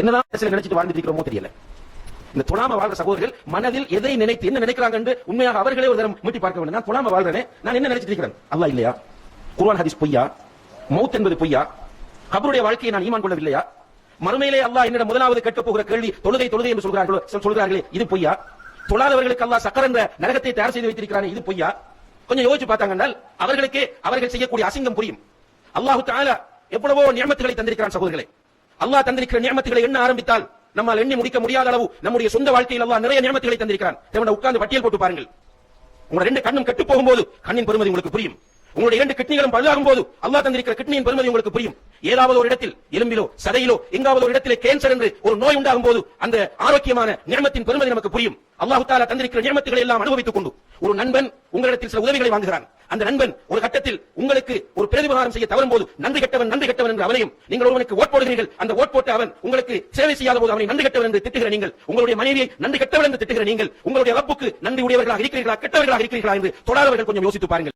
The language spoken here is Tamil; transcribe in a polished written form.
என்னதான் நினைச்சிட்டு வாழ்ந்துட்டு இருக்கிறோமோ தெரியல. இந்த தொழாம வாழ்ற சகோதரர்கள் மனதில் எதை நினைத்து என்ன நினைக்கிறாங்க என்று உண்மையாக அவர்களே ஒரு தரம் மீட்டி பார்க்க வேண்டும். நான் தொழாம வாழ்றேன், நான் என்ன நினைச்சிட்டு இருக்கிறேன்? அல்லாஹ் இல்லையா? குர்ஆன் ஹதீஸ் பொய்யா? மௌத் என்பது பொய்யா? கபருடைய வாழ்க்கையை நான் ஈமான் கொள்ளவில்லையா? மறுமையிலே அல்லாஹ் என்னிடம் முதலாவது கேட்க போகிற கேள்வி தொழுகை தொழுகை என்று சொல்கிறார்களே, இது பொய்யா? தொழாதவர்களுக்கு அல்லாஹ் சக்கர் என்ற நரகத்தை தயார் செய்து வைத்திருக்கிறானே, இது பொய்யா? கொஞ்சம் யோசிச்சு பார்த்தாங்க அவர்களுக்கு அவர்கள் செய்யக்கூடிய அசிங்கம் புரியும். அல்லாஹ் தஆலா எவ்வளவோ நியமத்துகளை தந்திருக்கிறான் சகோதரர்களே. அல்லாஹ் தந்திருக்கிற நியமத்துகளை எண்ண ஆரம்பித்தால் நம்மால் எண்ணி முடிக்க முடியாத அளவு நம்முடைய சொந்த வாழ்க்கையில் அல்லாஹ் நிறைய நியமத்துகளை தந்திருக்கிறான். உட்கார்ந்து பட்டியல் போட்டு பாருங்கள். உங்க ரெண்டு கண்ணும் கெட்டு போகும்போது கண்ணின் பெருமதி உங்களுக்கு புரியும். உங்களுடைய இரண்டு கிட்னிகளும் பழுதாகும் போது அல்லாஹ் தந்திருக்கிற கிட்னியின் பெருமதி உங்களுக்கு புரியும். ஏதாவது ஒரு இடத்தில் எலும்பிலோ சதையிலோ எங்காவது ஒரு இடத்திலே கேன்சர் என்று ஒரு நோய் உண்டாகும் போது அந்த ஆரோக்கியமான நியமத்தின் பெருமதி நமக்கு புரியும். அல்லாஹ் தஆலா தந்திருக்கிற நியமத்துகளை எல்லாம் அனுபவித்துக் கொண்டு ஒரு நண்பன் உங்களிடத்தில் சில உதவிகளை வாங்குகிறான். அந்த நண்பன் ஒரு கட்டத்தில் உங்களுக்கு ஒரு பிரதிபகாரம் செய்ய தவறும் போது நன்றி கெட்டவன் என்று அவனையும், நீங்கள் ஒருவனுக்கு ஓட் போடுகிறீர்கள், அந்த ஓட் போட்டு அவன் உங்களுக்கு சேவை செய்யாத போது அவனை நன்றி கெட்டவன் என்று திட்டுகிற நீங்கள், உங்களுடைய மனைவியை நன்றி கெட்டவன் என்று திட்டுகிற நீங்கள், உங்களுடைய ரப்புக்கு நன்றி உடையவர்களாக இருக்கிறீர்களா கெட்டவர்களாக இருக்கிறீர்களா என்று தொழாதவர்கள் கொஞ்சம் யோசித்து பாருங்கள்.